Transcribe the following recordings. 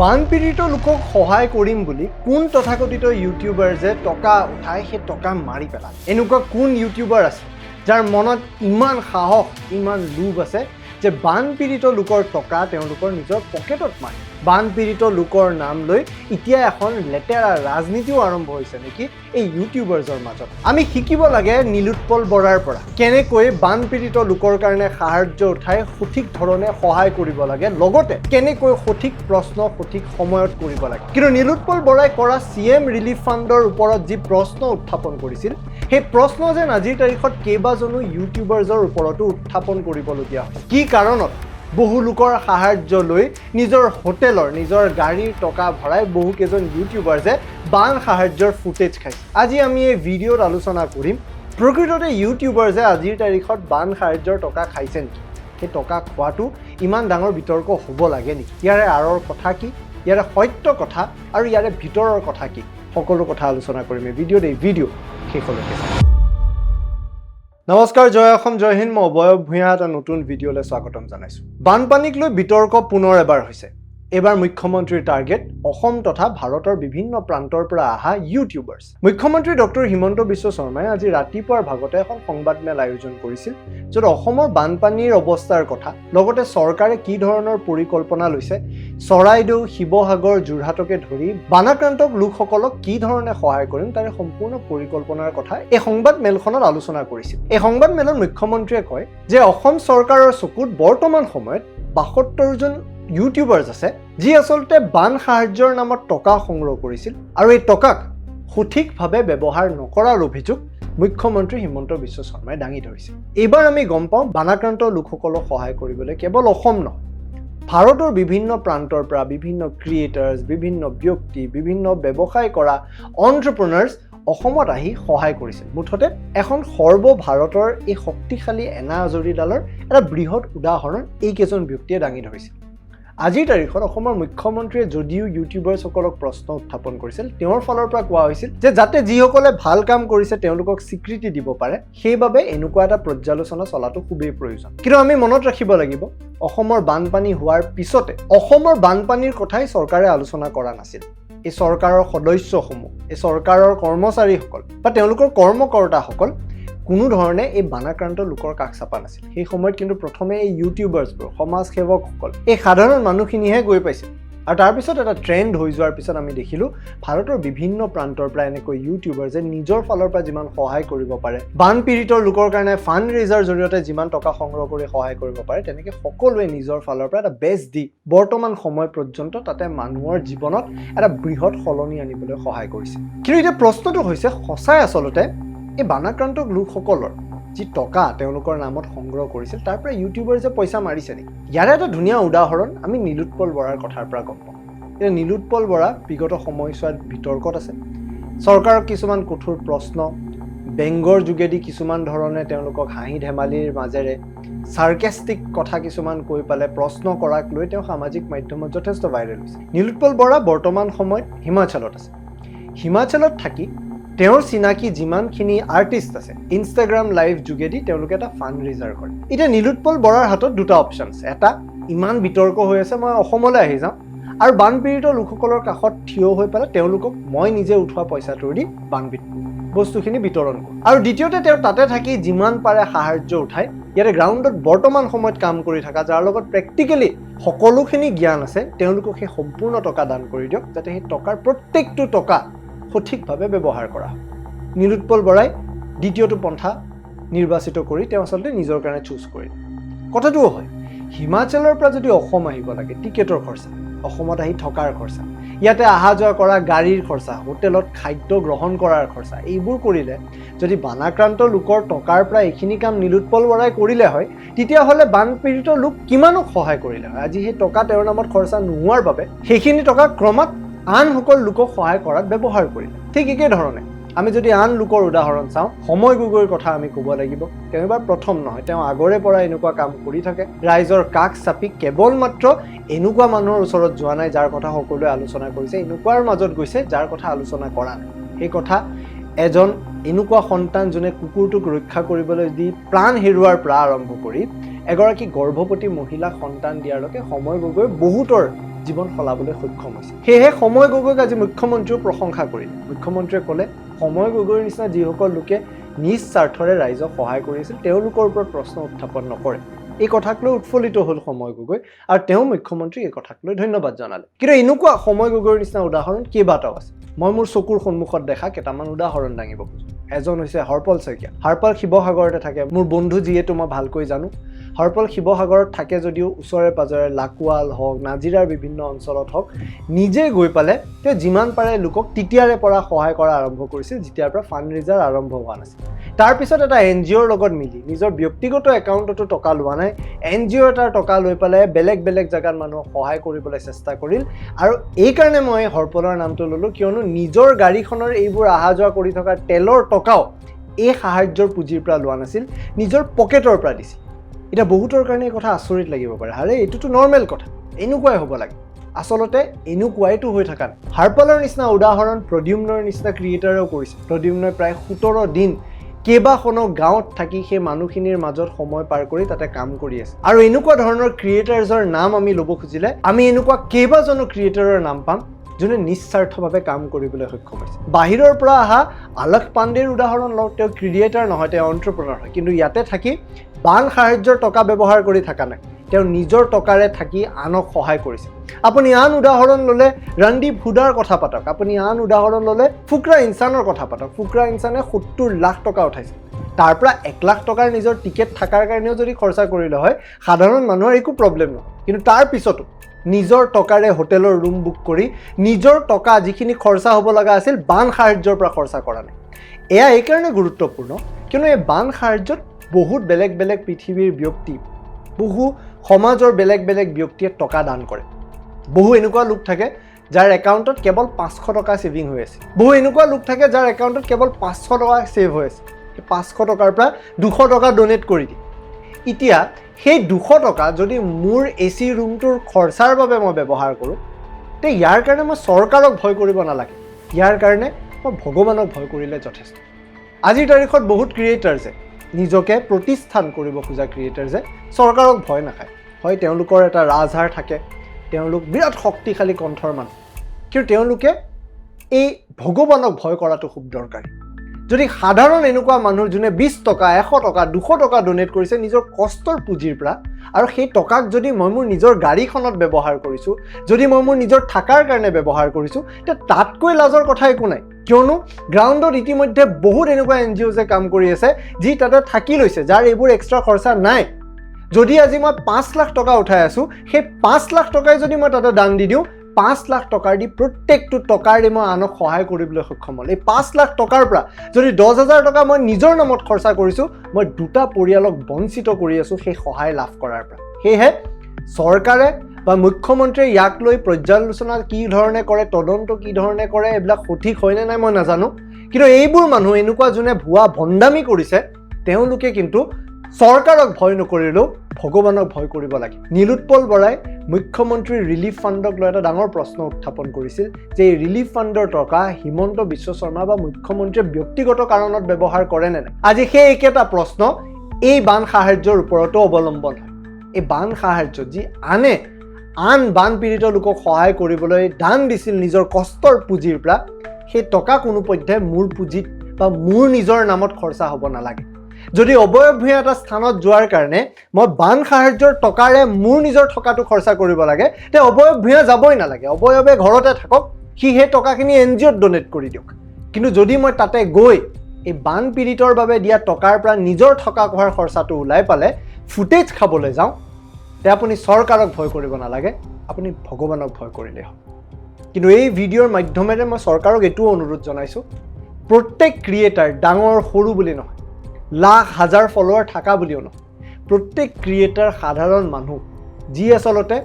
বানপীড়িত লোকক সহায় কৰিম বুলি কোন তথাকথিত ইউটিউবাৰ যে টকা উঠাই সেই টকা মাৰি পেলায়। এনেকুৱা কোন ইউটিউবাৰ আছে যাৰ মনত ইমান সাহস ইমান লোভ আছে যে বানপীড়িত লোকৰ টকা তেওঁলোকৰ নিজৰ পকেটত মাৰে। বানপীড়িত লোকৰ নাম লৈ এতিয়া এখন লেতেৰা ৰাজনীতিও আৰম্ভ হৈছে নেকি এই ইউটিউবাৰ্ছৰ মাজত। আমি শিকিব লাগে নীলোৎপল বৰাৰ পৰা কেনেকৈ বানপীড়িত লোকৰ কাৰণে সাহায্য উঠাই সঠিক ধৰণে সহায় কৰিব লাগে, লগতে কেনেকৈ সঠিক প্ৰশ্ন সঠিক সময়ত কৰিব লাগে। কিন্তু নীলোৎপল বৰাই কৰা CM ৰিলিফ ফাণ্ডৰ ওপৰত যি প্ৰশ্ন উত্থাপন কৰিছিল সেই প্ৰশ্ন যেন আজিৰ তাৰিখত কেইবাজনো ইউটিউবাৰ্ছৰ ওপৰতো উত্থাপন কৰিবলগীয়া হয়। কি কাৰণত বহু লোকৰ সাহায্য লৈ নিজৰ হোটেলৰ নিজৰ গাড়ীৰ টকা ভৰাই বহুকেইজন ইউটিউবাৰ্ছে বান সাহায্যৰ ফুটেজ খাইছে। আজি আমি এই ভিডিঅ'ত আলোচনা কৰিম প্ৰকৃততে ইউটিউবাৰ্ছে আজিৰ তাৰিখত বান সাহায্যৰ টকা খাইছে নেকি, সেই টকা খোৱাটো ইমান ডাঙৰ বিতৰ্ক হ'ব লাগে নেকি, ইয়াৰে আঁৰৰ কথা কি, ইয়াৰে সত্য কথা আৰু ইয়াৰে ভিতৰৰ কথা কি, সকলো কথা আলোচনা কৰিম এই ভিডিঅ'ত। এই ভিডিঅ' শেষলৈকে চাওক। নমস্কাৰ, জয় অসম, জয় হিন্দ। মই অবয়ব ভূঞা এটা নতুন ভিডিঅ'লৈ স্বাগতম জনাইছোঁ। বানপানীক লৈ বিতৰ্ক পুনৰ এবাৰ হৈছে। এইবাৰ মুখ্যমন্ত্ৰীৰ টাৰ্গেট অসম তথা ভাৰতৰ বিভিন্ন প্ৰান্তৰ পৰা অহা ইউটিউবাৰ্ছ। মুখ্যমন্ত্ৰী ডক্টৰ হিমন্ত বিশ্ব শৰ্মাই আজি ৰাতিপুৱাৰ ভাগতে এখন সংবাদমেল আয়োজন কৰিছিল, য'ত অসমৰ বানপানীৰ অৱস্থাৰ কথা, লগতে চৰকাৰে কি ধৰণৰ পৰিকল্পনা লৈছে, চৰাইদেউ, শিৱসাগৰ, যোৰহাটকে ধৰি বানাক্ৰান্তক লোকসকলক কি ধৰণে সহায় কৰিম তাৰে সম্পূৰ্ণ পৰিকল্পনাৰ কথা এই সংবাদমেলখনত আলোচনা কৰিছিল। এই সংবাদমেলত মুখ্যমন্ত্ৰীয়ে কয় যে অসম চৰকাৰৰ চকুত বৰ্তমান সময়ত ৭২ জন ইউটিউবাৰ্ছ আছে যি আচলতে বান সাহায্যৰ নামত টকা সংগ্ৰহ কৰিছিল আৰু এই টকাক সঠিকভাৱে ব্যৱহাৰ নকৰাৰ অভিযোগ মুখ্যমন্ত্ৰী হিমন্ত বিশ্ব শৰ্মাই দাঙি ধৰিছে। এইবাৰ আমি গম পাওঁ বানাক্ৰান্ত লোকসকলক সহায় কৰিবলৈ কেৱল অসম নহয়, ভাৰতৰ বিভিন্ন প্ৰান্তৰ পৰা বিভিন্ন ক্ৰিয়েটাৰ্ছ, বিভিন্ন ব্যক্তি, বিভিন্ন ব্যৱসায় কৰা এণ্টাৰপ্ৰেনাৰ্ছ অসমত আহি সহায় কৰিছিল। মুঠতে এখন সৰ্বভাৰতৰ এই শক্তিশালী এনাজৰীডালৰ এটা বৃহৎ উদাহৰণ এইকেইজন ব্যক্তিয়ে দাঙি ধৰিছিল। আজিৰ তাৰিখত অসমৰ মুখ্যমন্ত্ৰীয়ে যদিও ইউটিউবাৰ্ছসকলক প্ৰশ্ন উত্থাপন কৰিছিল, তেওঁৰ ফালৰ পৰা কোৱা হৈছিল যে যাতে যিসকলে ভাল কাম কৰিছে তেওঁলোকক স্বীকৃতি দিব পাৰে, সেইবাবে এনেকুৱা এটা পৰ্যালোচনা চলাটো খুবেই প্ৰয়োজন। কিন্তু আমি মনত ৰাখিব লাগিব অসমৰ বানপানী হোৱাৰ পিছতে অসমৰ বানপানীৰ কথাই চৰকাৰে আলোচনা কৰা নাছিল। এই চৰকাৰৰ সদস্যসমূহ, এই চৰকাৰৰ কৰ্মচাৰীসকল বা তেওঁলোকৰ কৰ্মকৰ্তাসকল কোনো ধৰণে এই বানাক্ৰান্ত লোকৰ কাষ চাপা নাছিল। সেই সময়ত কিন্তু প্ৰথমে এই ইউটিউবাৰ্ছবোৰ, সমাজসেৱকসকল, এই সাধাৰণ মানুহখিনিহে গৈ পাইছিল। আৰু তাৰপিছত এটা ট্ৰেণ্ড হৈ যোৱাৰ পিছত আমি দেখিলোঁ ভাৰতৰ বিভিন্ন প্ৰান্তৰ পৰা এনেকৈ ইউটিউবাৰ্ছে নিজৰ ফালৰ পৰা যিমান সহায় কৰিব পাৰে, বানপীড়িত লোকৰ কাৰণে ফাণ্ড ৰেইজাৰ জৰিয়তে যিমান টকা সংগ্ৰহ কৰি সহায় কৰিব পাৰে, তেনেকৈ সকলোৱে নিজৰ ফালৰ পৰা এটা বেষ্ট দি বৰ্তমান সময় পৰ্যন্ত তাতে মানুহৰ জীৱনত এটা বৃহৎ সলনি আনিবলৈ সহায় কৰিছে। কিন্তু এতিয়া প্ৰশ্নটো হৈছে সঁচাই আচলতে এই বানাক্ৰান্ত লোকসকলৰ যি টকা তেওঁলোকৰ নামত সংগ্ৰহ কৰিছিল তাৰ পৰা ইউটিউবাৰ্ছে পইচা মাৰিছে নেকি? ইয়াৰে এটা ধুনীয়া উদাহৰণ আমি নীলোৎপল বৰাৰ কথাৰ পৰা গম পাওঁ। এতিয়া নীলোৎপল বৰা বিগত সময়ছোৱাত বিতৰ্কত আছে। চৰকাৰক কিছুমান কঠোৰ প্ৰশ্ন, ব্যংগৰ যোগেদি কিছুমান ধৰণে তেওঁলোকক হাঁহি ধেমালিৰ মাজেৰে চাৰ্কেষ্টিক কথা কিছুমান কৈ পেলাই প্ৰশ্ন কৰাক লৈ তেওঁ সামাজিক মাধ্যমত যথেষ্ট ভাইৰেল হৈছে। নীলোৎপল বৰা বৰ্তমান সময়ত হিমাচলত আছে। হিমাচলত থাকি তেওঁৰ চিনাকি যিমানখিনি আৰ্টিষ্ট আছে ইনষ্টাগ্ৰাম লাইভ যোগেদি তেওঁলোকে এটা ফাণ্ড ৰেইজাৰ কৰে। এতিয়া নীলোৎপল বৰাৰ হাতত দুটা অপশ্যন আছে। এটা, ইমান বিতৰ্ক হৈ আছে মই অসমলৈ আহি যাওঁ আৰু বানপীড়িত লোকসকলৰ কাষত থিয় হৈ পেলাই তেওঁলোকক মই নিজে উঠোৱা পইচাটোৰ দি বানপীড়িত বস্তুখিনি বিতৰণ কৰোঁ। আৰু দ্বিতীয়তে তেওঁ তাতে থাকি যিমান পাৰে সাহায্য উঠাই ইয়াতে গ্ৰাউণ্ডত বৰ্তমান সময়ত কাম কৰি থকা, যাৰ লগত প্ৰেক্টিকেলি সকলোখিনি জ্ঞান আছে, তেওঁলোকক সেই সম্পূৰ্ণ টকা দান কৰি দিয়ক যাতে সেই টকাৰ প্ৰত্যেকটো টকা সঠিকভাৱে ব্যৱহাৰ কৰা হয়। নীলোৎপল বৰাই দ্বিতীয়টো পন্থা নিৰ্বাচিত কৰি তেওঁ আচলতে নিজৰ কাৰণে চুজ কৰিলে। কথাটোও হয়, হিমাচলৰ পৰা যদি অসম আহিব লাগে, টিকেটৰ খৰচা, অসমত আহি থকাৰ খৰচা, ইয়াতে অহা যোৱা কৰা গাড়ীৰ খৰচা, হোটেলত খাদ্য গ্ৰহণ কৰাৰ খৰচা, এইবোৰ কৰিলে যদি বানাক্ৰান্ত লোকৰ টকাৰ পৰা এইখিনি কাম নীলোৎপল বৰাই কৰিলে হয়, তেতিয়াহ'লে বানপীড়িত লোক কিমানক সহায় কৰিলে হয়। আজি সেই টকা তেওঁৰ নামত খৰচা নোহোৱাৰ বাবে সেইখিনি টকা ক্ৰমাৎ আন সকল লোকক সহায় কৰাত ব্যৱহাৰ কৰিলে। ঠিক একেধৰণে আমি যদি আন লোকৰ উদাহৰণ চাওঁ, সময় গগৈৰ কথা আমি ক'ব লাগিব। তেওঁ এবাৰ প্ৰথম নহয়, তেওঁ আগৰে পৰা এনেকুৱা কাম কৰি থাকে। ৰাইজৰ কাষ চাপি কেৱল মাত্ৰ এনেকুৱা মানুহৰ ওচৰত যোৱা নাই যাৰ কথা সকলোৱে আলোচনা কৰিছে, এনেকুৱাৰ মাজত গৈছে যাৰ কথা আলোচনা কৰা নাই। সেই কথা এজন এনেকুৱা সন্তান যোনে কুকুৰটোক ৰক্ষা কৰিবলৈ দি প্ৰাণ হেৰুৱাৰ পৰা আৰম্ভ কৰি এগৰাকী গৰ্ভৱতী মহিলাক সন্তান দিয়াৰলৈকে সময় গগৈ বহুতৰ জীৱন সলাবলৈ সক্ষম হৈছে সেয়েহে সময় গগৈক আজি মুখ্যমন্ত্ৰীও প্ৰশংসা কৰিলে মুখ্যমন্ত্ৰীয়ে ক'লে সময় গগৈৰ নিচিনা যিসকল লোকে নিজ স্বাৰ্থৰে ৰাইজক সহায় কৰিছিল তেওঁলোকৰ ওপৰত প্ৰশ্ন উত্থাপন নকৰে এই কথাক লৈ উৎফুল্লিত হ'ল সময় গগৈ আৰু তেওঁ মুখ্যমন্ত্ৰীক এই কথাক লৈ ধন্যবাদ জনালে কিন্তু এনেকুৱা সময় গগৈৰ নিচিনা উদাহৰণ কেইবাটাও আছে মই মোৰ চকুৰ সন্মুখত দেখা কেইটামান উদাহৰণ দাঙিব খোজো এজন হৈছে হৰপল শইকীয়া হৰপল শিৱসাগৰতে থাকে মোৰ বন্ধু যিহেতু মই ভালকৈ জানো হৰপল শিৱসাগৰত থাকে যদিও ওচৰে পাজৰে লাকুৱাল হওক নাজিৰাৰ বিভিন্ন অঞ্চলত হওক নিজে গৈ পালে তেওঁ যিমান পাৰে লোকক তেতিয়াৰে পৰা সহায় কৰা আৰম্ভ কৰিছিল যেতিয়াৰ পৰা ফাণ্ড ৰেজাৰ আৰম্ভ হোৱা নাছিল তাৰপিছত এটা NGOৰ লগত মিলি নিজৰ ব্যক্তিগত একাউণ্টতো টকা লোৱা নাই NGO এটাৰ টকা লৈ পেলাই বেলেগ বেলেগ জাগাত মানুহক সহায় কৰিবলৈ চেষ্টা কৰিল আৰু এই কাৰণে মই হৰপলৰ নামটো ল'লো কিয়নো নিজৰ গাড়ীখনৰ এইবোৰ অহা যোৱা কৰি থকা তেলৰ টকাও এই সাহায্যৰ পুঁজিৰ পৰা লোৱা নাছিল নিজৰ পকেটৰ পৰা দিছিল এটা বহুতৰ কাৰণে এই কথা আচৰিত লাগিব পাৰে আৰে এইটোতো নৰ্মেল কথা এনেকুৱাই হ'ব লাগে আসলতে এনেকুৱাইটো হৈ থকা নাই হৰপলৰ নিচিনা উদাহৰণ প্ৰদ্যুম্নৰ নিচিনা ক্ৰিয়েটাৰেও কৰিছে প্ৰদ্যুম্নই প্ৰায় 17 দিন কেইবাখনো গাঁৱত থাকি সেই মানুহখিনিৰ মাজত সময় পাৰ কৰি তাতে কাম কৰি আছে আৰু এনেকুৱা ধৰণৰ ক্ৰিয়েটাৰ্ছৰ নাম আমি ল'ব খুজিলে আমি এনেকুৱা কেইবাজনো ক্ৰিয়েটাৰৰ নাম পাম যোনে নিস্বাৰ্থভাৱে কাম কৰিবলৈ সক্ষম হৈছে বাহিৰৰ পৰা অহা আলক পাণ্ডেৰ উদাহৰণ লওঁ তেওঁ ক্ৰিয়েটাৰ নহয় তেওঁ এণ্টাৰপ্ৰেনাৰ হয় কিন্তু ইয়াতে থাকি বান সাহায্যৰ টকা ব্যৱহাৰ কৰি থকা নাই তেওঁ নিজৰ টকাৰে থাকি আনক সহায় কৰিছে আপুনি আন উদাহৰণ ল'লে ৰন্দীপ হুডাৰ কথা পাতক আপুনি আন উদাহৰণ ল'লে ফুকৰা ইনচানৰ কথা পাতক ফুকৰা ইনচানে 70 লাখ টকা উঠাইছে তাৰ পৰা 1 লাখ টকাৰ নিজৰ টিকেট থাকাৰ কাৰণেও যদি খৰচা কৰিলে হয় সাধাৰণ মানুহৰ একো প্ৰব্লেম নহয় কিন্তু তাৰ পিছতো নিজৰ টকাৰে হোটেলৰ ৰুম বুক কৰি নিজৰ টকা যিখিনি খৰচা হ'ব লগা আছিল বান সাহায্যৰ পৰা খৰচা কৰা নাই এয়া এই কাৰণে গুৰুত্বপূৰ্ণ কিয়নো এই বান সাহায্যত বহুত বেলেগ বেলেগ পৃথিৱীৰ ব্যক্তি বহু সমাজৰ বেলেগ বেলেগ ব্যক্তিয়ে টকা দান কৰে বহু এনেকুৱা লোক থাকে যাৰ একাউণ্টত কেৱল 500 টকা সেভিং হৈ আছে বহু এনেকুৱা লোক থাকে যাৰ একাউণ্টত কেৱল 500 টকা সেভ হৈ আছে এই 500 টকাৰ পৰা 200 টকা ডোনেট কৰি দিয়ে এতিয়া সেই 200 টকা যদি মোৰ AC ৰুমটোৰ খৰচাৰ বাবে মই ব্যৱহাৰ কৰোঁ তে ইয়াৰ কাৰণে মই চৰকাৰক ভয় কৰিব নালাগে ইয়াৰ কাৰণে মই ভগৱানক ভয় কৰিলে যথেষ্ট আজিৰ তাৰিখত বহুত ক্ৰিয়েটাৰ্ছে নিজকে প্ৰতিষ্ঠান কৰিব খোজা ক্ৰিয়েটাৰ্ছে চৰকাৰক ভয় নাখায় হয় তেওঁলোকৰ এটা ৰাজহাৰ থাকে তেওঁলোক বিৰাট শক্তিশালী কণ্ঠৰ মানুহ কিন্তু তেওঁলোকে এই ভগৱানক ভয় কৰাটো খুব দৰকাৰী যদি সাধাৰণ এনেকুৱা মানুহ যোনে 20 টকা 100 টকা 200 টকা ডোনেট কৰিছে নিজৰ কষ্টৰ পুঁজিৰ পৰা আৰু সেই টকাক যদি মই মোৰ নিজৰ গাড়ীখনত ব্যৱহাৰ কৰিছোঁ যদি মই মোৰ নিজৰ থাকাৰ কাৰণে ব্যৱহাৰ কৰিছোঁ তে তাতকৈ লাজৰ কথা একো নাই কিয়নো গ্ৰাউণ্ডত ইতিমধ্যে বহুত এনেকুৱা NGOছে কাম কৰি আছে যি তাতে থাকি লৈছে যাৰ এইবোৰ এক্সট্ৰা খৰচা নাই যদি আজি মই 5 লাখ টকা উঠাই আছোঁ সেই 5 লাখ টকাই যদি মই তাতে দান দি দিওঁ 5 লাখ টকাৰ দি প্ৰত্যেকটো টকাৰ দি মই আনক সহায় কৰিবলৈ সক্ষম হ'ল এই 5 লাখ টকাৰ পৰা যদি 10,000 টকা মই নিজৰ নামত খৰচা কৰিছোঁ মই দুটা পৰিয়ালক বঞ্চিত কৰি আছোঁ সেই সহায় লাভ কৰাৰ পৰা সেয়েহে চৰকাৰে বা মুখ্যমন্ত্ৰীয়ে ইয়াক লৈ পৰ্যালোচনা কি ধৰণে কৰে তদন্ত কি ধৰণে কৰে এইবিলাক সঠিক হয়নে নাই মই নাজানো কিন্তু এইবোৰ মানুহ এনেকুৱা যোনে ভুৱা ভণ্ডামি কৰিছে তেওঁলোকে কিন্তু চৰকাৰক ভয় নকৰিলেও ভগৱানক ভয় কৰিব লাগে নীলোৎপল বৰাই মুখ্যমন্ত্ৰীৰ ৰিলিফ ফাণ্ডক লৈ এটা ডাঙৰ প্ৰশ্ন উত্থাপন কৰিছিল যে এই ৰিলিফ ফাণ্ডৰ টকা হিমন্ত বিশ্ব শৰ্মা বা মুখ্যমন্ত্ৰীয়ে ব্যক্তিগত কাৰণত ব্যৱহাৰ কৰে নে নাই আজি সেই একেটা প্ৰশ্ন এই বান সাহায্যৰ ওপৰতো অৱলম্বন হয় এই বান সাহায্য যি আন বান পীড়িত লোকক সহায় কৰিবলৈ দান দিছিল নিজৰ কষ্টৰ পুঁজিৰ পৰা সেই টকা কোনোপধ্যে মোৰ পুঁজিত বা মোৰ নিজৰ নামত খৰচা হ'ব নালাগে যদি অবয়ব ভূঞা এটা স্থানত যোৱাৰ কাৰণে মই বান সাহায্যৰ টকাৰে মোৰ নিজৰ টকাটো খৰচা কৰিব লাগে তে অবয়ব ভূঞা যাবই নালাগে অবয়বে ঘৰতে থাকক সি সেই টকাখিনি NGOত ডোনেট কৰি দিয়ক কিন্তু যদি মই তাতে গৈ এই বান পীড়িতৰ বাবে দিয়া টকাৰ পৰা নিজৰ থকা খোৱাৰ খৰচাটো ওলাই পালে ফুটেজ খাবলৈ যাওঁ তে আপুনি চৰকাৰক ভয় কৰিব নালাগে আপুনি ভগৱানক ভয় কৰিলে হ'ব কিন্তু এই ভিডিঅ'ৰ মাধ্যমেৰে মই চৰকাৰক এইটো অনুৰোধ জনাইছোঁ প্ৰত্যেক ক্ৰিয়েটাৰ ডাঙৰ সৰু বুলি নহয় লাখ হাজাৰ ফলোৱাৰ থাকা বুলিও নহয় প্ৰত্যেক ক্ৰিয়েটাৰ সাধাৰণ মানুহ যি আচলতে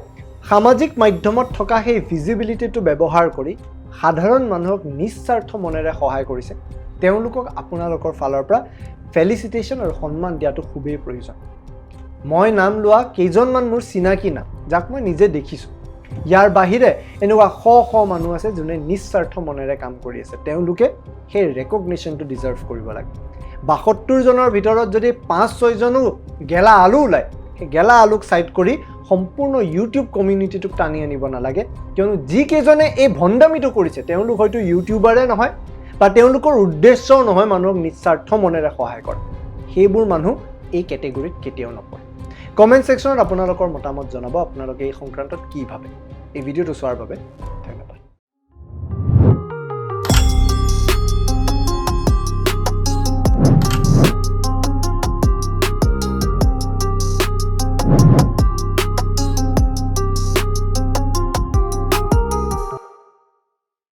সামাজিক মাধ্যমত থকা সেই ভিজিবিলিটিটো ব্যৱহাৰ কৰি সাধাৰণ মানুহক নিস্বাৰ্থ মনেৰে সহায় কৰিছে তেওঁলোকক আপোনালোকৰ ফালৰ পৰা ফেলিচিটেশ্যন আৰু সন্মান দিয়াটো খুবেই প্ৰয়োজন মই নাম লোৱা কেইজনমান মোৰ চিনাকি নাম যাক মই নিজে দেখিছোঁ ইয়াৰ বাহিৰে এনেকুৱা শ মানুহ আছে যোনে নিস্বাৰ্থ মনেৰে কাম কৰি আছে তেওঁলোকে সেই ৰেকগনিশ্যনটো ডিজাৰ্ভ কৰিব লাগে 72 জনৰ ভিতৰত যদি 5-6 জনো গেলা আলু ওলায় গেলা আলুক ছাইড কৰি সম্পূৰ্ণ ইউটিউব কমিউনিটিটোক টানি আনিব নালাগে কিয়নো যিকেইজনে এই ভণ্ডামিটো কৰিছে তেওঁলোক হয়তো ইউটিউবাৰে নহয় বা তেওঁলোকৰ উদ্দেশ্যও নহয় মানুহক নিস্বাৰ্থ মনেৰে সহায় কৰা সেইবোৰ মানুহ এই কেটেগৰীত কেতিয়াও নপৰে কমেণ্ট ছেকশ্যনত আপোনালোকৰ মতামত জনাব আপোনালোকে এই সংক্ৰান্তত কি ভাবে এই ভিডিঅ'টো চোৱাৰ বাবে